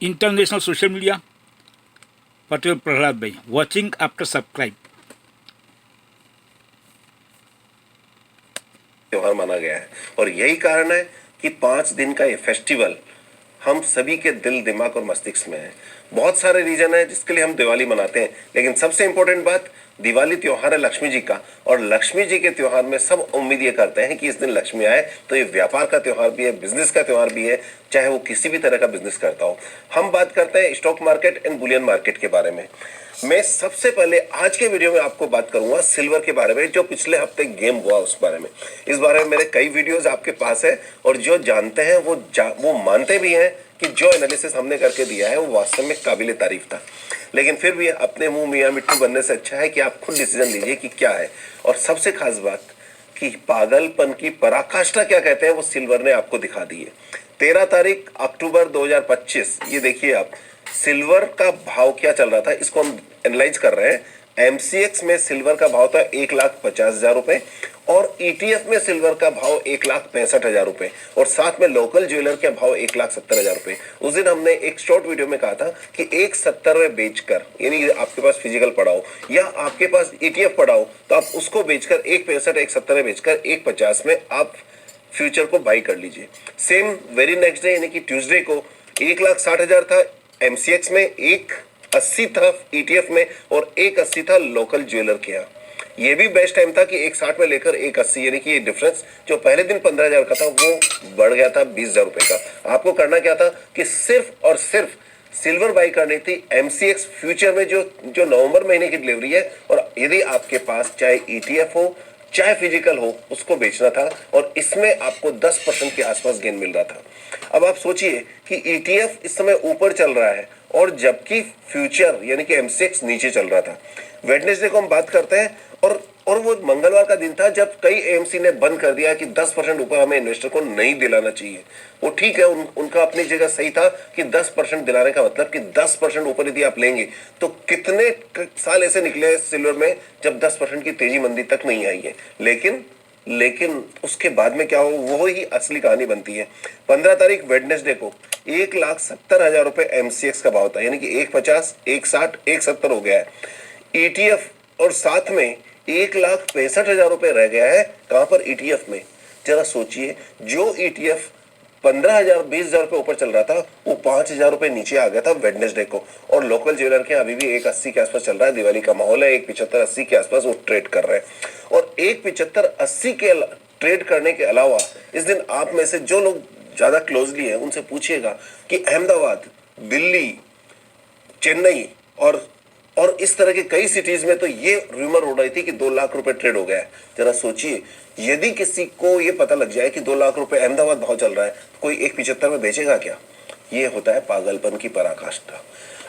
international social media, Patel Prahlad Bhai. Watching after subscribe. त्योहार माना गया है और यही कारण है कि 5 दिन का ये फेस्टिवल हम सभी के दिल दिमाग और मस्तिष्क में है। बहुत सारे रीजन है जिसके लिए हम दिवाली मनाते हैं, लेकिन सबसे इंपॉर्टेंट बात, दिवाली त्योहार है लक्ष्मी जी का, और लक्ष्मी जी के त्योहार में सब उम्मीद ये करते हैं कि इस दिन लक्ष्मी आए। तो ये व्यापार का त्योहार भी है, बिजनेस का त्योहार भी है, चाहे वो किसी भी तरह का बिजनेस करता हो। हम बात करते हैं stock market and Boolean market के बारे में। मैं सबसे पहले आज के वीडियो में आपको बात करूंगा सिल्वर के बारे में, जो पिछले हफ्ते गेम हुआ उस बारे में। इस बारे में मेरे कई वीडियोस आपके पास है, और जो जानते हैं वो मानते भी हैं कि जो एनालिसिस हमने करके दिया है वो वास्तव में काबिल तारीफ था। लेकिन फिर भी अपने मुंह मियां मिट्टू बनने से अच्छा है कि आप खुद डिसीजन लीजिए कि क्या है। और सबसे खास बात कि पागलपन की पराकाष्ठा क्या कहते हैं वो सिल्वर ने आपको दिखा दी है। 13 तारीख अक्टूबर 2025, ये देखिए आप, सिल्वर का भाव क्या चल रहा था इसको हम एनालाइज कर रहे हैं। एमसीएक्स में सिल्वर का भाव था 1,50,000 रुपए, और ईटीएफ में सिल्वर का भाव 1,65,000 रुपए, और साथ में लोकल ज्वेलर का भाव 1,70,000 रुपए। उस दिन हमने एक शॉर्ट वीडियो में कहा था कि 1,70 में बेचकर, यानी आपके पास फिजिकल पड़ा हो या आपके पास ईटीएफ पड़ा हो, तो आप उसको बेचकर 1,65 1,70 में बेचकर 1,50 में आप फ्यूचर को बाई कर लीजिए। सेम वेरी नेक्स्ट डे यानी कि ट्यूसडे को 1,60,000 था एमसीएक्स में, 1,80 था ईटीएफ में, और 1,80 था लोकल ज्वेलर के यहाँ। ये भी बेस्ट टाइम था कि 1,60 में लेकर 1,80, यानी कि ये डिफरेंस जो पहले दिन 15,000 का था वो बढ़ गया था 20,000 रुपए का। आपको करना क्या था कि सिर्फ और सिर्फ सिल्वर बाई करनी थी एमसीएक्स फ्यूचर में, जो नवंबर महीने की डिलीवरी है, और यदि आपके पास चाहे ईटीएफ हो चाहे फिजिकल हो उसको बेचना था, और इसमें आपको 10% के आसपास गेन मिल रहा था। अब आप सोचिए कि ईटीएफ इस समय ऊपर चल रहा है और जबकि फ्यूचर यानी कि एमसीएक्स नीचे चल रहा था। वेडनेसडे को हम बात करते हैं, और वो मंगलवार का दिन था जब कई एएमसी ने बंद कर दिया कि 10% ऊपर हमें इन्वेस्टर को नहीं दिलाना चाहिए। वो ठीक है, उनका अपनी जगह सही था कि 10% दिलाने का मतलब कि 10% ऊपर यदि आप लेंगे तो कितने साल ऐसे निकले सिल्वर में जब 10% की तेजी मंदी तक नहीं आई है। लेकिन उसके बाद में क्या हो, वो ही असली कहानी बनती है। 15 तारीख वेडनेसडे को 1,70,000 रुपए एमसीएक्स का भाव था, यानी कि 1,50, 1,60, 1,70 हो गया है ईटीएफ, और साथ में 1,65,000 रुपए रह गया है कहां पर, ईटीएफ में। जरा सोचिए, जो ईटीएफ 15,000 20,000 रुपए ऊपर चल रहा था वो 5,000 रुपए नीचे आ गया था वेडनेसडे को, और लोकल ज्वेलर के अभी भी 1,80 के आसपास चल रहा है। दिवाली का माहौल है, 1,75 80 के आसपास वो ट्रेड कर रहे हैं। और 1,75 80 के ट्रेड करने के अलावा इस दिन आप में से जो लोग ज्यादा क्लोजली है उनसे पूछिएगा कि अहमदाबाद, दिल्ली, चेन्नई और इस तरह के कई सिटीज में तो ये रूमर हो रही थी कि 2 लाख रुपए ट्रेड हो गया है। जरा सोचिए, यदि किसी को ये पता लग जाए कि 2 लाख रुपए अहमदाबाद भाव चल रहा है तो कोई 1,75 में बेचेगा क्या? ये होता है पागलपन की पराकाष्ठा।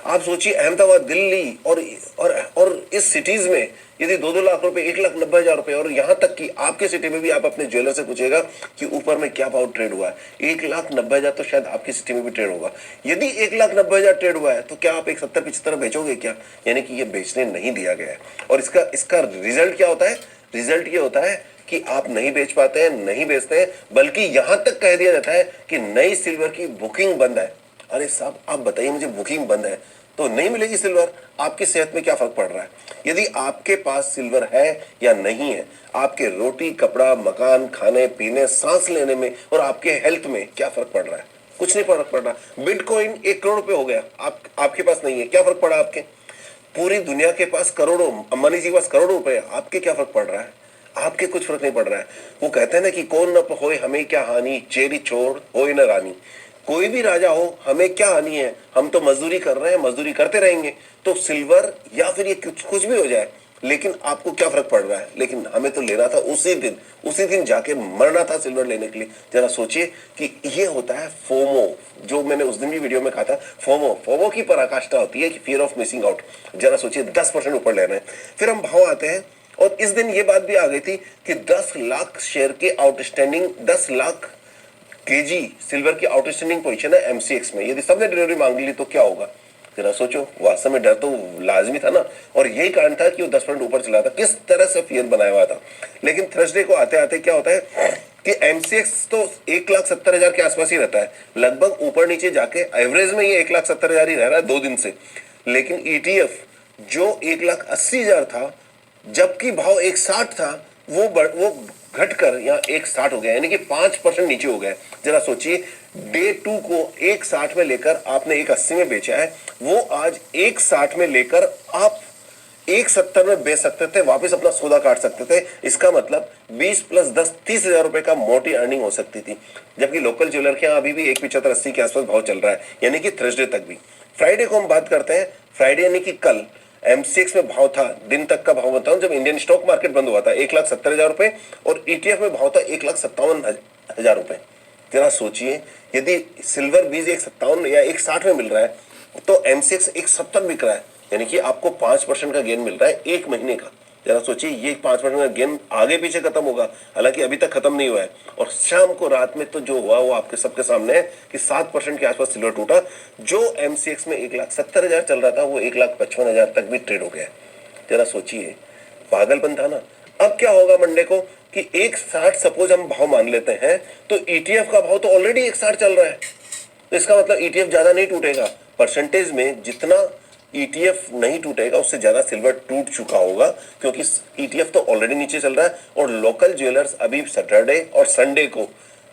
आप सोचिए, अहमदाबाद, दिल्ली और इस सिटीज में यदि 2-2 लाख रुपए, 1,90,000 रुपए, और यहां तक कि आपके सिटी में भी आप अपने ज्वेलर से पूछेगा कि ऊपर में क्या भाव ट्रेड हुआ है, 1,90,000 तो शायद आपकी सिटी में भी ट्रेड होगा। यदि 1,90,000 ट्रेड हुआ है तो क्या आप 1,70-75 बेचोगे क्या? यानी कि ये बेचने नहीं दिया गया है। और इसका रिजल्ट क्या होता है? रिजल्ट ये होता है कि आप नहीं बेच पाते हैं, नहीं बेचते हैं, बल्कि यहां तक कह दिया जाता है कि नई सिल्वर की बुकिंग बंद है। अरे साहब, आप बताइए मुझे, बुकिंग बंद है तो नहीं मिलेगी सिल्वर, आपकी सेहत में क्या फर्क पड़ रहा है? यदि आपके पास सिल्वर है या नहीं है, आपके रोटी कपड़ा मकान खाने पीने सांस लेने में और आपके हेल्थ में क्या फर्क पड़ रहा है? कुछ नहीं फर्क पड़ रहा। बिटकॉइन 1 करोड़ रुपए हो गया, आपके पास नहीं है, क्या फर्क पड़ा आपके? पूरी दुनिया के पास करोड़ों, अंबानी जी के पास करोड़ों रुपए, आपके क्या फर्क पड़ रहा है? आपके कुछ फर्क नहीं पड़ रहा है। वो कहते हैं ना कि कौन न होए हमें क्या हानि, चेरी छोड़ होए न रानी। कोई भी राजा हो, हमें क्या हानि है, हम तो मजदूरी कर रहे हैं, मजदूरी करते रहेंगे। तो सिल्वर या फिर ये कुछ भी हो जाए, लेकिन आपको क्या फर्क पड़ रहा है? लेकिन हमें तो लेना था उसी दिन जाके मरना था सिल्वर लेने के लिए। जरा सोचिए कि ये होता है फोमो, जो मैंने उस दिन भी वीडियो में कहा था। फोमो की पराकाष्ठा होती है कि फियर ऑफ मिसिंग आउट। जरा सोचिए, 10% ऊपर लेना है। फिर हम भाव आते हैं, और इस दिन ये बात भी आ गई थी कि 10 लाख शेयर के आउटस्टैंडिंग, 10 लाख केजी सिल्वर की आउटस्टैंडिंग पोजीशन है एमसीएक्स में। यदि सबने डिलीवरी मांग ली तो क्या होगा? जरा सोचो, वास्तव में डर तो लाजमी था ना, और यही कारण था कि वो 10% ऊपर चला था। किस तरह से फियर बनाया हुआ था। लेकिन थर्सडे को आते आते क्या होता है कि एमसीएक्स तो 1,70,000 के आसपास ही रहता है, लगभग ऊपर नीचे जाके एवरेज में ये 1,70,000 ही रह रहा है 2 दिन से। लेकिन ईटीएफ जो 1,80,000 था, जबकि भाव 1,60 था, वो घटकर यहाँ 1,60 हो गया, यानी कि 5% नीचे हो गया। जरा सोचिए, डे 2 को 1,60 में लेकर आपने 1,80 में बेचा है, वो आज 1,60 में लेकर आप 1,70 में बेच सकते थे, वापस अपना सौदा काट सकते थे। इसका मतलब 20 + 10 30,000 रुपए का मोटी अर्निंग हो सकती थी। जबकि लोकल ज्वेलर के यहाँ अभी भी 1,75-80 के आसपास भाव चल रहा है, यानी कि थर्सडे तक भी। फ्राइडे को हम बात करते हैं। फ्राइडे यानी कि कल एमसीएक्स में भाव था, दिन तक का भाव बताऊं, जब इंडियन स्टॉक मार्केट बंद हुआ था 1,70,000 रुपए, और ईटीएफ में भाव था 1,57,000 रुपए। जरा सोचिए, यदि सिल्वर बीज 1,57 या 1,60 में मिल रहा है, तो एमसीएक्स 1,70 बिक रहा है, यानी कि आपको 5% का गेन मिल रहा है एक महीने का। जरा सोचिए, ये 5% का गेन आगे पीछे खत्म होगा, हालांकि अभी तक खत्म नहीं हुआ है। और शाम को रात में तो जो हुआ वो आपके सबके सामने है कि 7% के आसपास सिल्वर टूटा। जो एमसीएक्स में 1,70,000 चल रहा था, वो 1,55,000 तक भी ट्रेड हो गया। जरा सोचिए, पागलपन था ना। अब क्या होगा मंडे को कि 1,60 सपोज हम भाव मान लेते हैं, तो ईटीएफ का भाव तो ऑलरेडी 1,60 चल रहा है, तो इसका मतलब ईटीएफ ज्यादा नहीं टूटेगा। परसेंटेज में जितना ईटीएफ नहीं टूटेगा, उससे ज्यादा सिल्वर टूट चुका होगा, क्योंकि ईटीएफ तो ऑलरेडी नीचे चल रहा है। और लोकल ज्वेलर्स अभी सैटरडे और संडे को,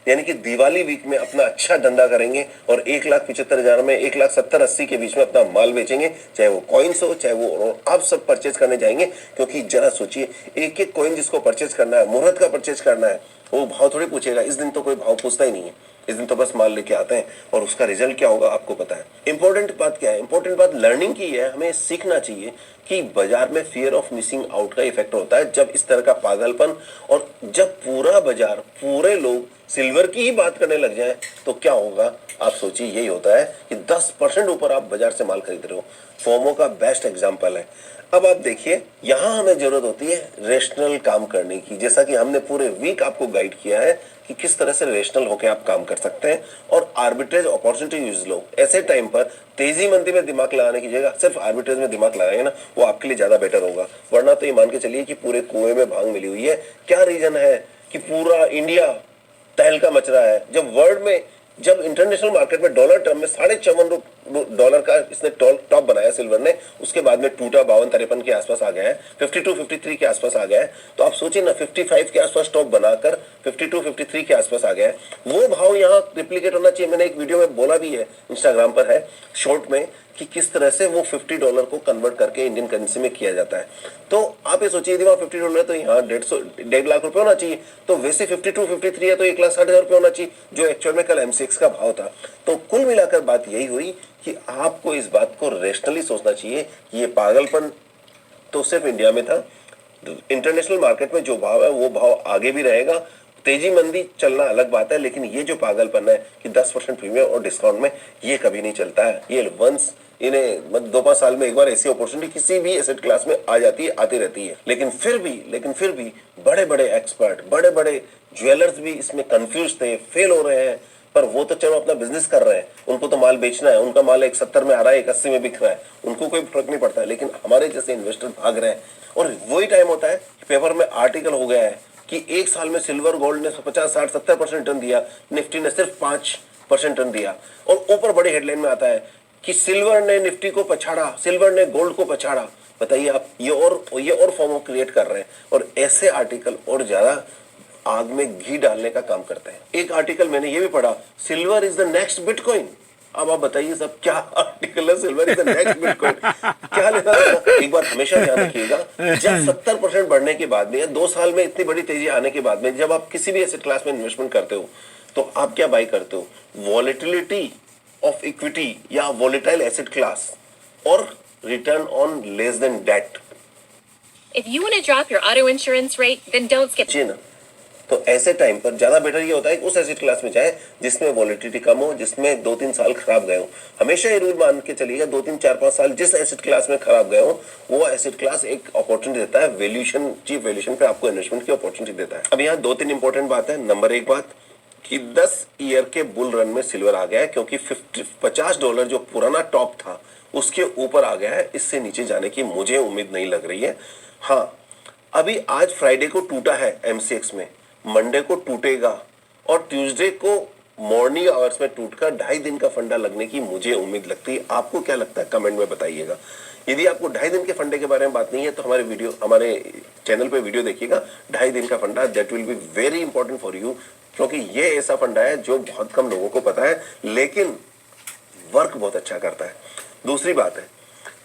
यानी कि दिवाली वीक में अपना अच्छा धंधा करेंगे और 1,75,000 में 1,70,80 के बीच में अपना माल बेचेंगे, चाहे वो कॉइन्स हो, चाहे वो आप सब परचेज करने जाएंगे। क्योंकि जरा सोचिए, एक एक कॉइन जिसको परचेज करना है, मुहूर्त का परचेज करना है, वो भाव थोड़ी पूछेगा। इस दिन तो कोई भाव पूछता ही नहीं है, इस दिन तो बस माल लेके आते हैं, और उसका रिजल्ट क्या होगा आपको पता है। इंपॉर्टेंट बात क्या है? इंपॉर्टेंट बात लर्निंग की है। हमें सीखना चाहिए कि बाजार में फियर ऑफ मिसिंग आउट का इफेक्ट होता है जब इस तरह का पागलपन, और जब पूरा बाजार, पूरे लोग सिल्वर की ही बात करने लग जाए, तो क्या होगा आप सोचिए। यही होता है कि 10% ऊपर आप बाजार से माल खरीद रहे हो। फोमो का बेस्ट एग्जांपल है। अब आप देखिए, यहां हमें जरूरत होती है रेशनल काम करने की, जैसा कि हमने पूरे वीक आपको गाइड किया है कि किस तरह से रेशनल होकर आप काम कर सकते हैं और आर्बिट्रेज अपॉर्चुनिटी यूज लो। ऐसे टाइम पर तेजी मंदी में दिमाग लगाने की जगह सिर्फ आर्बिट्रेज में दिमाग लगाएंगे ना, वो आपके लिए ज्यादा बेटर होगा। वरना तो ये मान के चलिए कि पूरे कुएं में भांग मिली हुई है। क्या रीजन है कि पूरा इंडिया तहलका मच रहा है, जब वर्ल्ड में, जब इंटरनेशनल मार्केट में डॉलर टर्म में $54 का इसने टॉप बनाया सिल्वर ने, उसके बाद में टूटा 52-53 के आसपास आ गया है, 52-53 के आसपास आ गया है। तो आप सोचिए ना, 55 के आसपास टॉप बनाकर 52-53 के आसपास आ गया है। वो भाव यहाँ रिप्लीकेट होना चाहिए। मैंने एक वीडियो में बोला भी है, इंस्टाग्राम पर है, शॉर्ट में, कि किस तरह से वो $50 को कन्वर्ट करके इंडियन करेंसी में किया जाता है। तो आप ये सोचिए, यदि वहाँ $50 तो यहाँ 1.5 लाख रुपए होना चाहिए, तो वैसे 52-53 है तो 1,60,000 रुपये होना चाहिए, जो एक्चुअल में कल एमसीएक्स का भाव था। तो कुल मिलाकर बात यही हुई कि आपको इस बात को रेशनली सोचना चाहिए कि ये पागलपन तो सिर्फ इंडिया में था। इंटरनेशनल मार्केट में जो भाव है वो भाव आगे भी रहेगा। तेजी मंदी चलना अलग बात है, लेकिन ये जो पागलपन है कि 10% प्रीमियम और डिस्काउंट में, ये कभी नहीं चलता है। ये वंस इन्हें 2-5 साल में एक बार ऐसी अपॉर्चुनिटी किसी भी एसेट क्लास में आ जाती है, आती रहती है। लेकिन फिर भी बड़े बड़े एक्सपर्ट, बड़े बड़े ज्वेलर्स भी इसमें कंफ्यूज थे, फेल हो रहे हैं। पर वो तो चलो अपना बिजनेस कर रहे हैं, उनको तो माल बेचना है, उनका माल 1,70 में आ रहा है, 1,80 में बिक रहा है, उनको कोई फर्क नहीं पड़ता। लेकिन हमारे जैसे इन्वेस्टर भाग रहे हैं। और वही टाइम होता है, पेपर में आर्टिकल हो गया है कि एक साल में सिल्वर गोल्ड ने 50-60-70% रिटर्न दिया, निफ्टी ने सिर्फ 5% रिटर्न दिया। और ऊपर बड़ी हेडलाइन में आता है कि सिल्वर ने निफ्टी को पछाड़ा, सिल्वर ने गोल्ड को पछाड़ा। बताइए आप, ये और फॉर्म क्रिएट कर रहे हैं, और ऐसे आर्टिकल और ज्यादा आग में घी डालने का काम करते हैं। एक आर्टिकल मैंने ये भी पढ़ा, silver is the next bitcoin. अब आप बताइए सब, क्या आर्टिकल है, silver is the next bitcoin, क्या लेना देना? एक बात हमेशा ध्यान रखिएगा, जब 70% बढ़ने के बाद में या 2 साल में इतनी बड़ी तेजी आने के बाद में, जब आप किसी भी एसेट क्लास में इन्वेस्टमेंट करते हो, तो आप क्या बाई करते हो? वॉलेटिलिटी ऑफ इक्विटी या वॉलेटाइल एसेट क्लास, और return on less than debt. If you want to drop your auto insurance rate, then don't skip. जी ना, तो ऐसे टाइम पर ज्यादा बेटर ये होता है कि उस एसेट क्लास में जाए जिसमें वॉलेटिलिटी कम हो, जिसमें 2-3 साल खराब गए हो। हमेशा ये रूल मान के चलिएगा, 2-3-4-5 साल जिस एसेट क्लास में खराब गए हो, वो एसेट क्लास एक अपॉर्चुनिटी देता है, वैल्यूएशन, चीप वैल्यूएशन पे आपको इन्वेस्टमेंट की अपॉर्चुनिटी देता है। अब यहाँ 2-3 इंपॉर्टेंट बात है। नंबर 1 बात कि 10 ईयर के बुल रन में सिल्वर आ गया है, क्योंकि $50 जो पुराना टॉप था उसके ऊपर आ गया है। इससे नीचे जाने की मुझे उम्मीद नहीं लग रही है। हाँ, अभी आज फ्राइडे को टूटा है एमसीएक्स में, मंडे को टूटेगा, और ट्यूसडे को मॉर्निंग आवर्स में टूटकर 2.5 दिन का फंडा लगने की मुझे उम्मीद लगती है। आपको क्या लगता है कमेंट में बताइएगा। यदि आपको 2.5 दिन के फंडे के बारे में बात नहीं है तो हमारे चैनल पे वीडियो देखिएगा, 2.5 दिन का फंडा, that will be very important for you, क्योंकि ये ऐसा फंडा है जो बहुत कम लोगों को पता है लेकिन वर्क बहुत अच्छा करता है। दूसरी बात है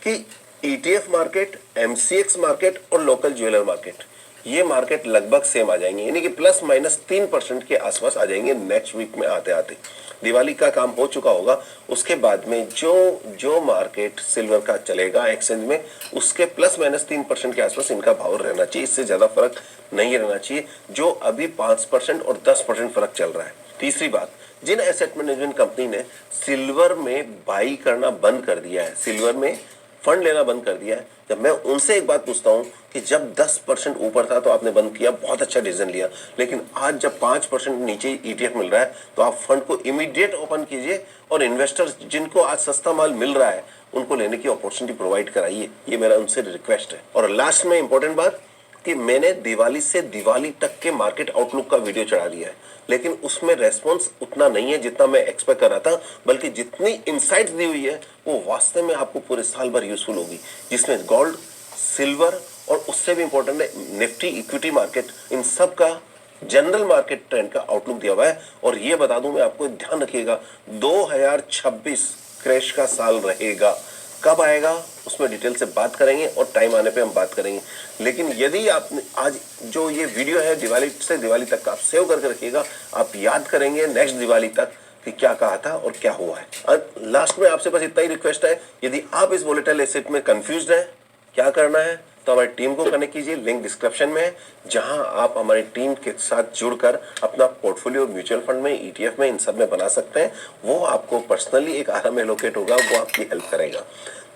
कि ETF मार्केट, MCX मार्केट और लोकल ज्वेलर मार्केट, ये मार्केट लगभग सेम आ जाएंगे, यानी कि प्लस माइनस 3% के आसपास आ जाएंगे नेक्स्ट वीक में आते आते। दिवाली का काम हो चुका होगा, उसके बाद में जो मार्केट सिल्वर का चलेगा एक्सचेंज में, उसके प्लस माइनस 3% के आसपास इनका भाव रहना चाहिए, इससे ज्यादा फर्क नहीं रहना चाहिए, जो अभी 5% और 10% फर्क चल रहा है। तीसरी बात, जिन एसेट मैनेजमेंट कंपनी ने सिल्वर में बाई करना बंद कर दिया है, सिल्वर में फंड लेना बंद कर दिया है, जब मैं उनसे एक बात पूछता हूं कि जब 10% ऊपर था तो आपने बंद किया, बहुत अच्छा डिसीजन लिया, लेकिन आज जब 5% नीचे ETF मिल रहा है तो आप फंड को इमीडिएट ओपन कीजिए और इन्वेस्टर्स जिनको आज सस्ता माल मिल रहा है उनको लेने की अपॉर्चुनिटी प्रोवाइड कराइए, ये मेरा उनसे रिक्वेस्ट है। और लास्ट में इंपॉर्टेंट बात कि मैंने दिवाली से दिवाली तक के मार्केट आउटलुक का वीडियो चढ़ा दिया है, लेकिन उसमें रेस्पॉन्स उतना नहीं है जितना मैं एक्सपेक्ट कर रहा था, बल्कि जितनी इनसाइट्स दी हुई है वो वास्तव में आपको पूरे साल भर यूजफुल होगी, जिसमें गोल्ड, सिल्वर और उससे भी इंपॉर्टेंट है निफ्टी इक्विटी मार्केट, इन सब का जनरल मार्केट ट्रेंड का आउटलुक दिया हुआ है। और ये बता दूं मैं आपको, ध्यान रखिएगा, 2026 क्रैश का साल रहेगा। कब आएगा उसमें डिटेल से बात करेंगे और टाइम आने पे हम बात करेंगे, लेकिन यदि आप आज जो ये वीडियो है दिवाली से दिवाली तक का आप सेव करके रखिएगा, आप याद करेंगे नेक्स्ट दिवाली तक कि क्या कहा था और क्या हुआ है। लास्ट में आपसे बस इतना ही रिक्वेस्ट है, यदि आप इस वोलेटाइल एसेट में कंफ्यूज्ड हैं क्या करना है तो हमारी टीम को कनेक्ट कीजिए, लिंक डिस्क्रिप्शन में है, जहां आप हमारी टीम के साथ जुड़कर अपना पोर्टफोलियो म्यूचुअल फंड में, ETF में, इन सब में बना सकते हैं। वो आपको पर्सनली एक RM एलोकेट होगा, वो आपकी हेल्प करेगा।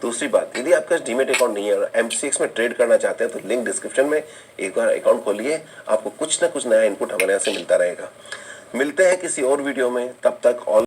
दूसरी बात, यदि आपका डीमेट अकाउंट नहीं है और MCX में ट्रेड करना चाहते हैं तो लिंक डिस्क्रिप्शन में, एक बार अकाउंट खोलिए, आपको कुछ ना कुछ नया इनपुट हमारे यहाँ से मिलता रहेगा। मिलते हैं किसी और वीडियो में, तब तक ऑल